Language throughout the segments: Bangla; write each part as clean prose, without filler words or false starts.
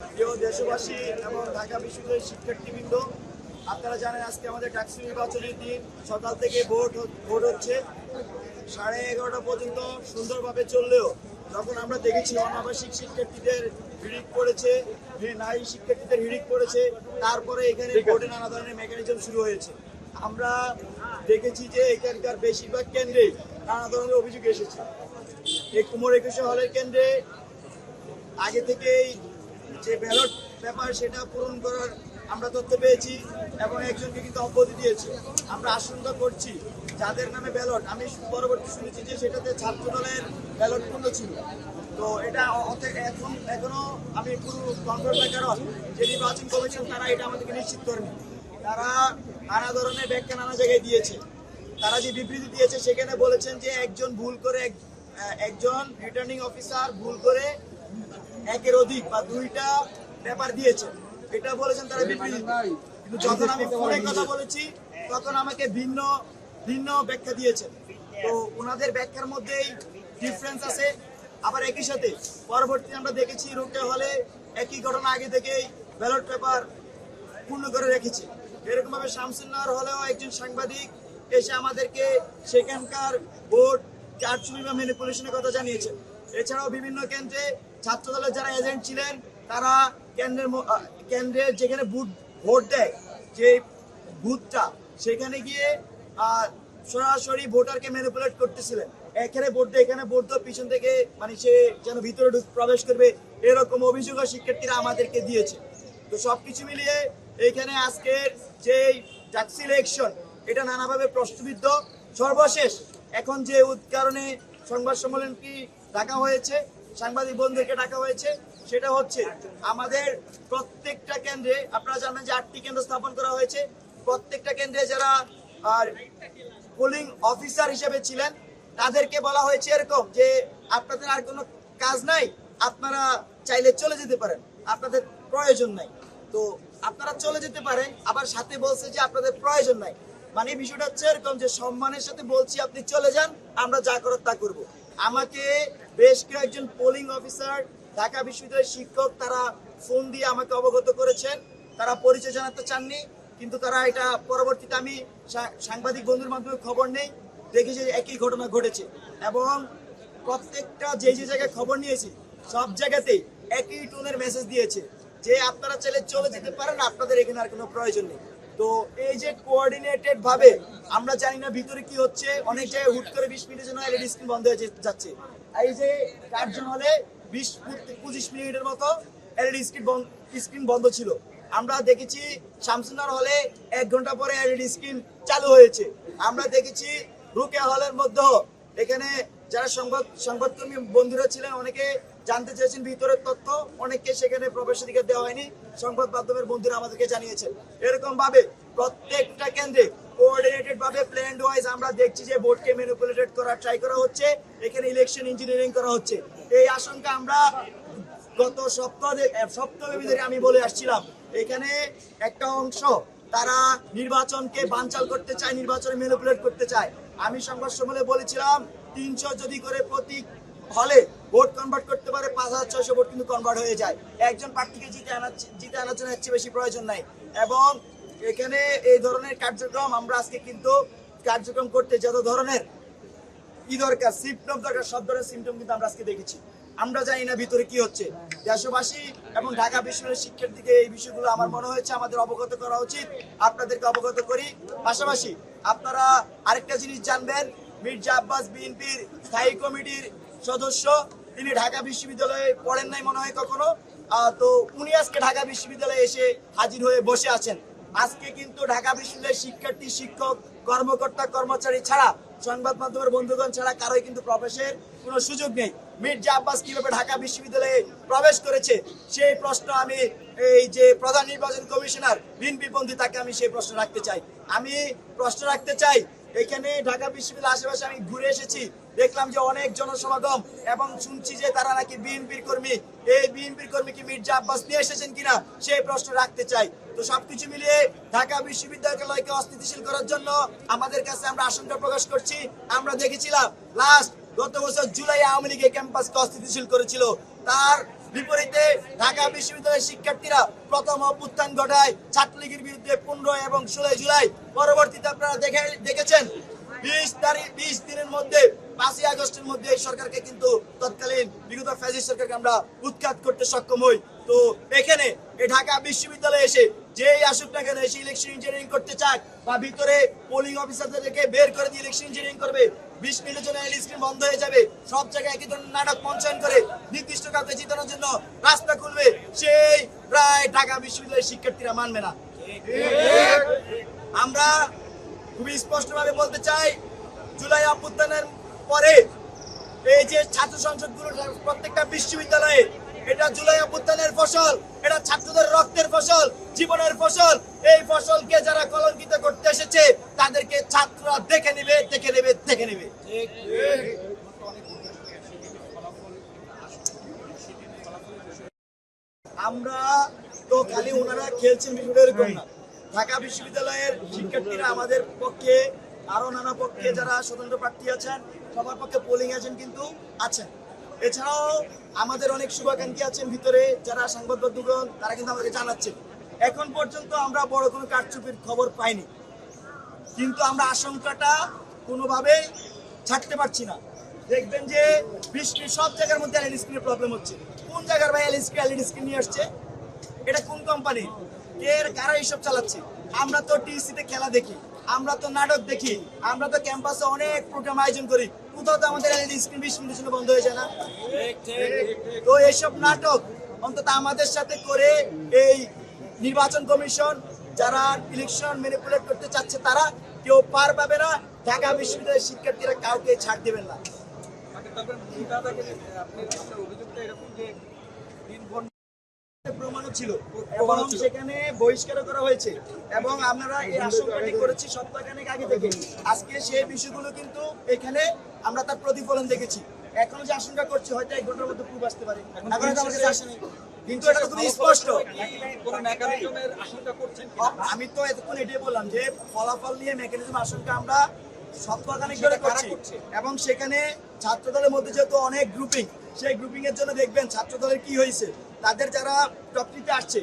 প্রিয় দেশবাসী এবং ঢাকা বিশ্ববিদ্যালয়ের শিক্ষার্থীবৃন্দ, আপনারা জানেন আজকে আমাদের ডাকসু নির্বাচনের দিন। সকাল থেকে ভোট হচ্ছে 11:30 পর্যন্ত সুন্দরভাবে চললেও যখন আমরা দেখেছি অনাবাসিক শিক্ষার্থীদের হিড়িক পড়েছে, নারী শিক্ষার্থীদের হিড়িক পড়েছে, তারপরে এখানে ভোটে নানা ধরনের মেকানিজম শুরু হয়েছে। আমরা দেখেছি যে এখানকার বেশিরভাগ কেন্দ্রে নানা ধরনের অভিযোগ এসেছে। এই কুমোর 21 হলের কেন্দ্রে আগে থেকেই যে ব্যালট পেপার সেটা পূরণ করার আমরা তথ্য পেয়েছি এবং একজনকে কিন্তু অব্যাহতি দিয়েছে। আমরা আশঙ্কা করছি যাদের নামে ব্যালট, আমি পরবর্তী শুনেছি যে সেটাতে ছাত্র দলের ব্যালট পূর্ণ ছিল। তো এটা এখনো আমি পুরো কনফার্ম না, কারণ যে নির্বাচন কমিশন তারা এটা আমাদেরকে নিশ্চিত করেনি। তারা নানা ধরনের ব্যাখ্যা নানা জায়গায় দিয়েছে। তারা যে বিবৃতি দিয়েছে সেখানে বলেছেন যে একজন রিটার্নিং অফিসার ভুল করে একের অধিক বা দুইটা পেপার দিয়েছে, এটা বলেছেন তারা বিবৃতি। কিন্তু যখন আমি ফোনে কথা বলেছি তখন আমাকে ভিন্ন ভিন্ন ব্যাখ্যা দিয়েছেন। তো ওনাদের ব্যাখ্যার মধ্যেই ডিফারেন্স আছে। আবার একই সাথে পরবর্তী আমরা দেখেছি রোকেয়া হলে একই ঘটনা আগে থেকেই ব্যালট পেপার পূর্ণ করে রেখেছে। এরকম ভাবে শামসুন্নাহর হলেও একজন সাংবাদিক এসে আমাদেরকে সেখানকার ভোট কারচুপি বা ম্যানিপুলেশনের কথা জানিয়েছেন। এছাড়াও বিভিন্ন কেন্দ্রে ছাত্র দলের যারা এজেন্ট ছিলেন তারা কেন্দ্রে যেখানে ভোট দেয় যে বুথটা, সেখানে গিয়ে সরাসরি ভোটারকে ম্যানিপুলেট করতেছিলেন। এখানে ভোট দেয়, এখানে ভোট দেয়, পিছন থেকে মানে সে যেন ভিতরে প্রবেশ করবে, এরকম অভিযোগও শিক্ষার্থীরা আমাদেরকে দিয়েছে। তো সবকিছু মিলিয়ে এইখানে আজকের যে ডাকসু ইলেকশন এটা নানাভাবে প্রশ্নবিদ্ধ। সর্বশেষ এখন যে কারণে সংবাদ সম্মেলন কি ডাকা হয়েছে, সাংবাদিক বন্ধুদেরকে ডাকা হয়েছে, সেটা হচ্ছে আমাদের প্রত্যেকটা কেন্দ্রে, আপনারা জানেন যে 8টি কেন্দ্র স্থাপন করা হয়েছে। প্রত্যেকটা কেন্দ্রে যারা পোলিং অফিসার হিসেবে ছিলেন তাদেরকে বলা হয়েছে এরকম যে আপনাদের আর কোনো কাজ নাই, আপনারা চাইলে চলে যেতে পারেন, আপনাদের প্রয়োজন নাই। তো আপনারা চলে যেতে পারেন, আবার সাথে বলছে যে আপনাদের প্রয়োজন নাই। মানে বিষয়টা হচ্ছে এরকম যে সম্মানের সাথে বলছি আপনি চলে যান, আমরা যা করার তা করবো। আমাকে বেশ কয়েকজন পোলিং অফিসার, ঢাকা বিশ্ববিদ্যালয়ের শিক্ষক, তারা ফোন দিয়ে আমাকে অবগত করেছেন। তারা পরিচয় জানাতে চাননি, কিন্তু তারা এটা পরবর্তীতে আমি সাংবাদিক বন্ধুর মাধ্যমে খবর নেই, দেখি যে একই ঘটনা ঘটেছে। এবং প্রত্যেকটা যে জায়গায় খবর নিয়েছি সব জায়গাতেই একই টোনের মেসেজ দিয়েছে যে আপনারা চাইলে চলে যেতে পারেন, আপনাদের এখানে আর কোনো প্রয়োজন নেই। তো এই যে কোঅর্ডিনেটেড ভাবে, আমরা জানি না ভিতরে কি হচ্ছে, অনেক জায়গায় হুট করে 20 মিনিটের জন্য এলইডি স্ক্রিন বন্ধ হয়ে যাচ্ছে। এই যে কার্জন হলে 20-25 মিনিটের মতো এলইডি স্ক্রিন বন্ধ ছিল। আমরা দেখেছি শামসুন্নাহর হলে 1 ঘন্টা পরে এলইডি স্ক্রিন চালু হয়েছে। আমরা দেখেছি রোকেয়া হলের মধ্যে এখানে যারা সংবাদকর্মী বন্ধুরা ছিলেন অনেকে জানতে চেয়েছেন ভিতরের তথ্য, অনেককে সেখানে প্রবেশাধিকার দেওয়া হয়নি, সংবাদ মাধ্যমের বন্ধুরা আমাদেরকে জানিয়েছেন। এরকম ভাবে প্রত্যেকটা কেন্দ্রে কোঅর্ডিনেটেড ভাবে প্ল্যান্ড ওয়াইজ আমরা দেখছি যে ভোটকে ম্যানিপুলেটেড করার ট্রাই করা হচ্ছে, এখানে ইলেকশন ইঞ্জিনিয়ারিং করা হচ্ছে। এই আশঙ্কা আমরা গত সপ্তাহব্যাপী ধরে আমি বলে আসছিলাম। এখানে একটা অংশ তারা নির্বাচনকে বানচাল করতে চায়, নির্বাচনে ম্যানিপুলেট করতে চায়। আমি সংবাদ সম্মেলনে বলেছিলাম 300 যদি করে প্রতীক হলে ভোট কনভার্ট করতে পারে, 5600 ভোট কিন্তু কনভার্ট হয়ে যায়। একজন প্রার্থীকে জিতে আনার জন্য এর চেয়ে বেশি প্রয়োজন নাই। এবং এখানে এই ধরনের কার্যক্রম আমরা আজকে কিন্তু কার্যক্রম করতে যত ধরনের কি দরকার, সিমটম দরকার, সব ধরনের সিমটম কিন্তু আমরা আজকে দেখেছি। আমরা জানি না ভিতরে কি হচ্ছে। দেশবাসী এবং ঢাকা বিশ্ববিদ্যালয়ের শিক্ষার্থীকে এই বিষয়গুলো আমার মনে হয়েছে আমাদের অবগত করা উচিত, আপনাদেরকে অবগত করি। পাশাপাশি আপনারা আরেকটা জিনিস জানবেন, মির্জা আব্বাস বিএনপির স্থায়ী কমিটির সদস্য, তিনি ঢাকা বিশ্ববিদ্যালয়ে পড়েন নাই মনে হয় কখনো। তো উনি আজকে ঢাকা বিশ্ববিদ্যালয়ে এসে হাজির হয়ে বসে আছেন। আজকে কিন্তু ঢাকা বিশ্ববিদ্যালয়ের শিক্ষার্থী, শিক্ষক, কর্মকর্তা, কর্মচারী ছাড়া, সংবাদ মাধ্যমের বন্ধুগণ ছাড়া কারোই কিন্তু প্রবেশের কোনো সুযোগ নেই। মির্জা আব্বাস কিভাবে ঢাকা বিশ্ববিদ্যালয়ে প্রবেশ করেছে সেই প্রশ্ন আমি এই যে প্রধান নির্বাচন কমিশনার বিএনপিপন্থী, তাকে আমি সেই প্রশ্ন রাখতে চাই। আমি প্রশ্ন রাখতে চাই, এখানে ঢাকা বিশ্ববিদ্যালয়ের আশেপাশে আমি ঘুরে এসেছি, দেখলাম যে অনেক জনসমাগম, এবং শুনছি যে তারা নাকি বিএনপির কর্মী। এই বিএনপির কর্মী কি মির্জা আব্বাস নিয়ে এসেছেন কিনা সেই প্রশ্ন রাখতে চাই। তো সবকিছু মিলিয়ে ঢাকা বিশ্ববিদ্যালয়কে অস্থিতিশীল করার জন্য আমাদের কাছে আমরা আশঙ্কা প্রকাশ করছি। আমরা দেখেছিলাম গত বছর জুলাই আওয়ামী লীগ ক্যাম্পাসকে অস্থিতিশীল করেছিল, তার বিপরীতে ঢাকা বিশ্ববিদ্যালয়ের শিক্ষার্থীরা প্রথম অভ্যুত্থান ঘটায় ছাত্রলীগের বিরুদ্ধে 15 এবং 16 জুলাই। পরবর্তীতে আপনারা দেখেছেন 20 দিনের মধ্যে 5ই আগস্টের মধ্যে এই সরকারকে কিন্তু তৎকালীন বিগত ফ্যাসিস্ট সরকারকে আমরা উৎখাত করতে সক্ষম হই। তো এখানে এই ঢাকা বিশ্ববিদ্যালয়ে এসে যেই আসুক না কেন এসে ইলেকশন ইঞ্জিনিয়ারিং করতে চায় বা ভিতরে পোলিং অফিসারদেরকে বের করে দিয়ে ইলেকশন ইঞ্জিনিয়ারিং করবে, 20 মিনিটের জন্য এলই স্ক্রিন বন্ধ হয়ে যাবে, সব জায়গায় একই ধরনের নাটক মঞ্চায়ন করে নির্দিষ্ট কাউকে জিতানোর জন্য রাস্তা খুলবে, সেই প্রায় ঢাকা বিশ্ববিদ্যালয়ের শিক্ষার্থীরা মানবে না। আমরা খুবই স্পষ্টভাবে বলতে চাই, জুলাই অভ্যুত্থানের পরে এই যে ছাত্র সংসদগুলো প্রত্যেকটা বিশ্ববিদ্যালয়ে, এটা জুলাই অভ্যুত্থানের ফসল, এটা ছাত্রদের রক্তের ফসল, জীবনের ফসল। এই ফসলকে যারা কলঙ্কিত করতে এসেছে তাদেরকে ছাত্ররা দেখে নেবে। আমরা তো খালি ওনারা খেলছেন বিষয়টা এরকম না। ঢাকা বিশ্ববিদ্যালয়ের শিক্ষার্থীরা আমাদের পক্ষে আরো নানা পক্ষে যারা স্বতন্ত্র প্রার্থী আছেন সবার পক্ষে পোলিং এজেন্ট কিন্তু আছেন। এছাড়াও আমাদের অনেক শুভাকাঙ্ক্ষী আছেন ভিতরে যারা সংবাদমাধ্যমগণ, তারা কিন্তু আমাদেরকে জানাচ্ছেন এখন পর্যন্ত আমরা বড় কোনো কারচুপির খবর পাইনি, কিন্তু আমরা আশঙ্কাটা কোনোভাবে ছাড়তে পারছি না। দেখবেন যে বৃষ্টির সব জায়গার মধ্যে এলইডি স্ক্রিনের প্রবলেম হচ্ছে। কোন জায়গার ভাই এলইডি স্ক্রিন নিয়ে আসছে? এটা কোন কোম্পানি? কারা এইসব চালাচ্ছে? আমরা তো টিসিতে খেলা দেখি, আমরা তো নাটক দেখি, আমরা তো ক্যাম্পাসে অনেক প্রোগ্রাম আয়োজন করি, কোথাও তো আমাদের এলইডি স্ক্রিন 20 মিনিটের জন্য বন্ধ হয়ে যায় না? তো এইসব নাটক অন্তত আমাদের সাথে করে এই নির্বাচন কমিশন যারা ইলেকশন ম্যানিপুলেট করতে চাচ্ছে তারা কেউ পার পাবে না। ঢাকা বিশ্ববিদ্যালয়ের শিক্ষার্থীরা কাউকে ছাড় দেবেন না। প্রমাণও ছিল এবং সেখানে বহিষ্কার করা হয়েছে এবং আমরা এই আশঙ্কাটি করেছি সপ্তাহখানেক আগে থেকে। আজকে সেই বিষয়গুলো কিন্তু এখানে আমরা তার প্রতিফলন দেখেছি। এখন যে আশঙ্কা করছি হয়তো 1 ঘন্টার মধ্যে প্রুফ আসতে পারে, এখন আমার কাছে আসেনি, কিন্তু এটা তো খুবই স্পষ্ট। আমি তো এতক্ষণ এটাই বললাম যে ফলাফল নিয়ে মেকানিজম আশঙ্কা আমরা সপ্তাহখানেক ধরে করছি এবং সেখানে ছাত্রদলের মধ্যে যেহেতু অনেক গ্রুপিং, সেই গ্রুপিং এর জন্য দেখবেন ছাত্রদলের কি হয়েছে, তাদের যারা টপটিতে আসছে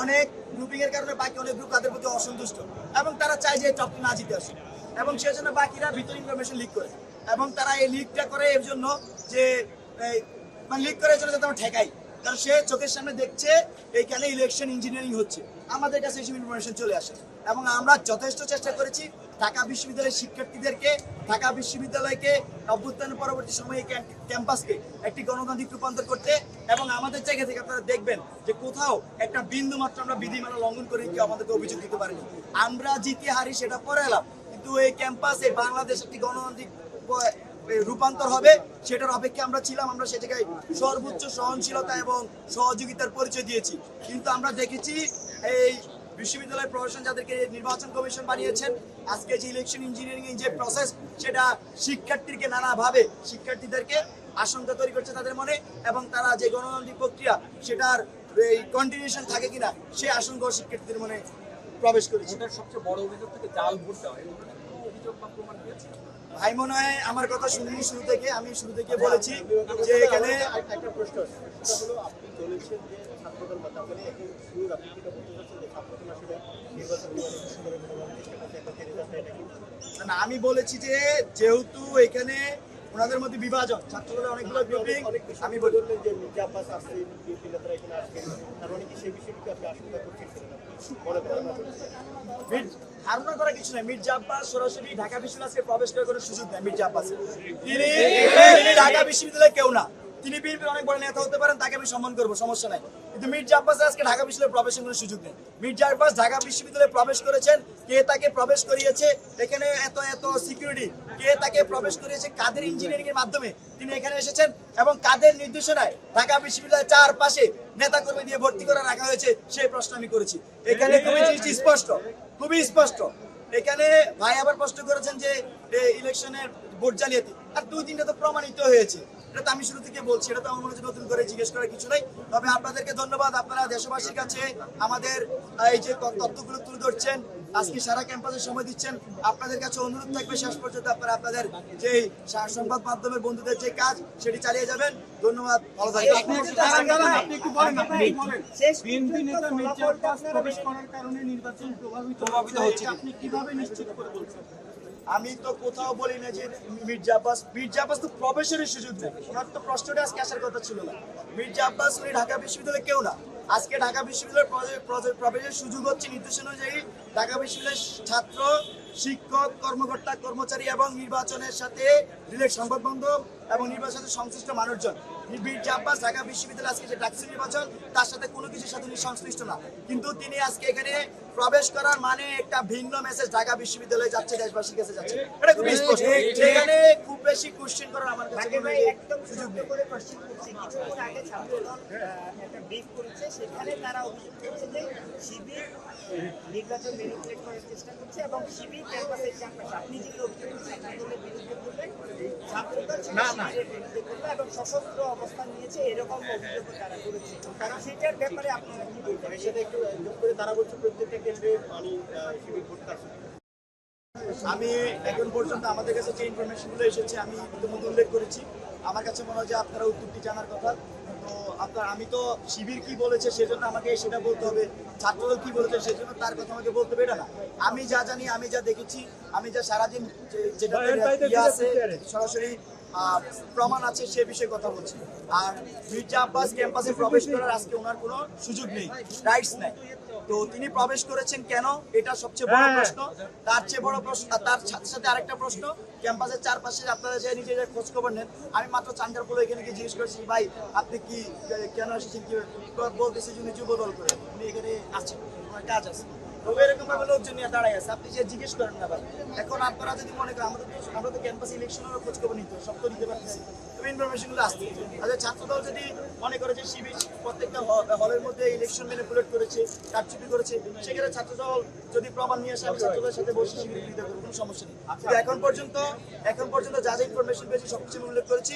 অনেক গ্রুপিং এর কারণে বাকি অনেক গ্রুপ তাদের প্রতি অসন্তুষ্ট এবং তারা চায় যে টপটি না জিতে আসে এবং সেজন্য বাকিরা ভিতরে ইনফরমেশন লিক করে এবং তারা এই লিকটা করে এর জন্য যে মানে লিক করে জন্য যাতে আমরা ঠেকাই, কারণ সে চোখের সামনে দেখছে এইখানে ইলেকশন ইঞ্জিনিয়ারিং হচ্ছে, আমাদের কাছে এইসব ইনফরমেশন চলে আসে এবং আমরা যথেষ্ট চেষ্টা করেছি ঢাকা বিশ্ববিদ্যালয়ের শিক্ষার্থীদেরকে, ঢাকা বিশ্ববিদ্যালয়কে অভ্যুত্থানের পরবর্তী সময়ে ক্যাম্পাসকে একটি গণতান্ত্রিক রূপান্তর করতে এবং আমাদের জায়গা থেকে আপনারা দেখবেন যে কোথাও একটা বিন্দু মাত্র আমরা বিধিমালা লঙ্ঘন করে কেউ আমাদেরকে অভিযোগ দিতে পারিনি। আমরা জিতে হারি সেটা পরে এলাম, কিন্তু এই ক্যাম্পাসে বাংলাদেশ একটি গণতান্ত্রিক রূপান্তর হবে সেটার অপেক্ষা আমরা ছিলাম। আমরা সে জায়গায় সর্বোচ্চ সহনশীলতা এবং সহযোগিতার পরিচয় দিয়েছি, কিন্তু আমরা দেখেছি এই বিশ্ববিদ্যালয় প্রশাসন যাদেরকে নির্বাচন কমিশন বানিয়েছেন, আজকে যে ইলেকশন ইঞ্জিনিয়ারিং যে প্রসেস সেটা শিক্ষার্থীকে নানাভাবে শিক্ষার্থীদেরকে আশঙ্কা তৈরি করছে তাদের মনে এবং তারা যে গণতান্ত্রিক প্রক্রিয়া সেটার এই কন্টিনিউশন থাকে কিনা সে আশঙ্কা শিক্ষার্থীদের মনে প্রবেশ করেছে। সবচেয়ে বড় অভিযোগ থেকে জাল ভোট দেওয়া, অভিযোগ বা প্রমাণ দিয়েছে ভাই মনে হয় আমার কথা শুনিনি শুরু থেকে, আমি শুরু থেকে বলেছি যে এখানে একটা প্রশ্ন হলো আপনি বলেছেন যে ছাত্রদল বা তাহলে এখন শুরু আপনি যেটা বলতে চাচ্ছেন যে ছাত্রদল আসলে নির্বাচন না, আমি বলেছি যে যেহেতু এখানে ওনাদের মধ্যে বিভাজন, ছাত্রদলের অনেকগুলো গ্রুপিং, আমি বললেন যে মির্জা আব্বাস আসছে, বিএনপি নেতারা এখানে আসবেন, তার মানে কি সেই বিষয়টিকে আপনি আশঙ্কা করছেন? মনে করেন ধারণা করা কিছু নাই, মির্জা আব্বাস সরাসরি ঢাকা বিশ্ববিদ্যালয়ে প্রবেশ করার কোনো সুযোগ নেই। মির্জা আব্বাস তিনি ঢাকা বিশ্ববিদ্যালয়ে কেউ না, তিনি বিএনপির অনেক বড় নেতা হতে পারেন, তাকে আমি সম্মান করবো, সমস্যা নাই, কিন্তু মির্জা আব্বাস আজকে ঢাকা বিশ্ববিদ্যালয়ে প্রবেশের কোনো সুযোগ নেই। মির্জা আব্বাস ঢাকা বিশ্ববিদ্যালয়ে প্রবেশ করেছেন, কে তাকে প্রবেশ করিয়েছে, এখানে এত এত সিকিউরিটি, কে তাকে প্রবেশ করিয়েছে, কাদের ইঞ্জিনিয়ারিং এর মাধ্যমে তিনি এখানে এসেছেন এবং কাদের নির্দেশনায় ঢাকা বিশ্ববিদ্যালয়ের চারপাশে নেতা কর্মী দিয়ে ভর্তি করে রাখা হয়েছে সেই প্রশ্ন আমি করেছি। এখানে খুবই জিনিসটি স্পষ্ট, খুবই স্পষ্ট। এখানে ভাই আবার প্রশ্ন করেছেন যে ইলেকশনের ভোট জালিয়াতি, আর 2-3টা তো প্রমাণিত হয়েছে। এটা তো আমি শুরু থেকে বলছি, এটা তো আমার মনে হচ্ছে নতুন করে জিজ্ঞেস করার কিছু নাই। তবে আপনাদেরকে ধন্যবাদ, আপনারা দেশবাসীর কাছে আমাদের এই যে তথ্যগুলো তুলে ধরছেন, আজকে সারা ক্যাম্পাসে সময় দিচ্ছেন। আপনাদের কাছে অনুরোধ থাকবে শেষ পর্যন্ত আপনারা আপনাদের যে সংবাদ মাধ্যমের বন্ধুদের যে কাজ সেটি চালিয়ে যাবেন। ধন্যবাদ, ভালো থাকবেন। আপনি একটু বলেন, বিএনপি নেতা মির্জা আব্বাস প্রবেশ করার কারণে নির্বাচন প্রভাবিত হচ্ছে, আপনি কিভাবে নিশ্চিত করে বলছেন? আমি তো কোথাও বলি না যে মির্জা আব্বাস তো প্রবেশেরই সুযোগ নেই। ওনার তো প্রশ্নটা আজকে আসার কথা ছিল না। মির্জা আব্বাস উনি ঢাকা বিশ্ববিদ্যালয়ে কেউ না। আজকে ঢাকা বিশ্ববিদ্যালয়ের প্রবেশের সুযোগ হচ্ছে নির্দেশনা অনুযায়ী ঢাকা বিশ্ববিদ্যালয়ের ছাত্র, শিক্ষক, কর্মকর্তা, কর্মচারী এবং নির্বাচনের সাথে সংবাদ মাধ্যম এবং নির্বাচনের সাথে সংশ্লিষ্ট মানুষজন। মির্জা আব্বাস ঢাকা বিশ্ববিদ্যালয় আজকে যে ডাকসু নির্বাচন তার সাথে কোনো কিছুর সাথে উনি সংশ্লিষ্ট না, কিন্তু তিনি আজকে এখানে প্রবেশ করার মানে একটা ভিন্ন মেসেজ ঢাকা বিশ্ববিদ্যালয়ে যাচ্ছে, দেশবাসীর কাছে যাচ্ছে। এটা খুব স্পষ্ট। সেখানে খুব বেশি কোশ্চেন করার আমার কাছে কোনো সুযোগ নেই। করে কোশ্চেন করছে, কিছুক্ষণ আগে ছাত্রদল একটা ব্রিফ করেছে, সেখানে তারা অভিযোগ করছে যে শিবির নির্বাচন ম্যানিপুলেট করার চেষ্টা করছে এবং শিবির ক্যাম্পাসের চারপাশে আপনি যেগুলো অভিযোগ করছেন ছাত্রদলের বিরুদ্ধে করবেন, ছাত্রদল শিবিরের বিরুদ্ধে করবে এবং সশস্ত্র অবস্থান নিয়েছে, এরকম অভিযোগ তারা করেছে। কারণ সেটার ব্যাপারে আপনারা কি বলবেন? এর সাথে একটু যোগ করে তারা বলছে প্রত্যেকটা কেন্দ্রে মানে শিবির ভোট কাটছে। আমি এখন পর্যন্ত আমাদের কাছে যে ইনফরমেশনগুলো এসেছে আমি ইতিমধ্যে উল্লেখ করেছি। আমার কাছে মনে হয় যে আপনারা উত্তরটি জানার কথা। তো আমি তো শিবির কি বলেছে সেজন্য আমাকে সেটা বলতে হবে, ছাত্রদল কি বলেছে সেজন্য তার কথা আমাকে বলতে হবে, এটা না। আমি যা জানি, আমি যা দেখেছি, আমি যা সারাদিন যেটা আছে সরাসরি প্রমাণ আছে সে বিষয়ে কথা বলছি। আর মির্জা আব্বাস ক্যাম্পাসে প্রবেশ করার আজকে ওনার কোনো সুযোগ নেই, রাইটস নেই। তো তিনি প্রবেশ করেছেন কেন, এটা সবচেয়ে বড় প্রশ্ন। তার চেয়ে বড় প্রশ্ন, তার সাথে সাথে আরেকটা প্রশ্ন, ক্যাম্পাসের চারপাশে আপনারা যে নিজেরা খোঁজ খবর নেন। আমি মাত্র চান্দার পরে এখানে গিয়ে জিজ্ঞেস করেছি, ভাই আপনি কি কেন এসেছেন, কি বলতেছি উনি যুবদল করে, উনি এখানে আছেন, ওনার কাজ আছে। তো এরকম ভাবে লোকজন নিয়ে দাঁড়াই আছে, আপনি যে জিজ্ঞেস করেন না ভাই। এখন আপনারা যদি মনে করেন আমরা তো ক্যাম্পাস ইলেকশনেরও খোঁজ খবর নিতে সব তো নিতে পারতেছি, তবে ইনফরমেশনগুলো আসতে। আচ্ছা ছাত্রদল যদি মনে করে যে শিবির প্রত্যেকটা হলের মধ্যে ইলেকশন ম্যানিপুলেট করেছে, কারচুপি করেছে, সেখানে ছাত্রদল যদি প্রমাণ নিয়ে আসে আমি ছাত্রদলের সাথে বসে শিবির বিরোধিতা করবো, কোনো সমস্যা নেই। কিন্তু এখন পর্যন্ত যা যা ইনফরমেশন পেয়েছি সবকিছু উল্লেখ করেছি।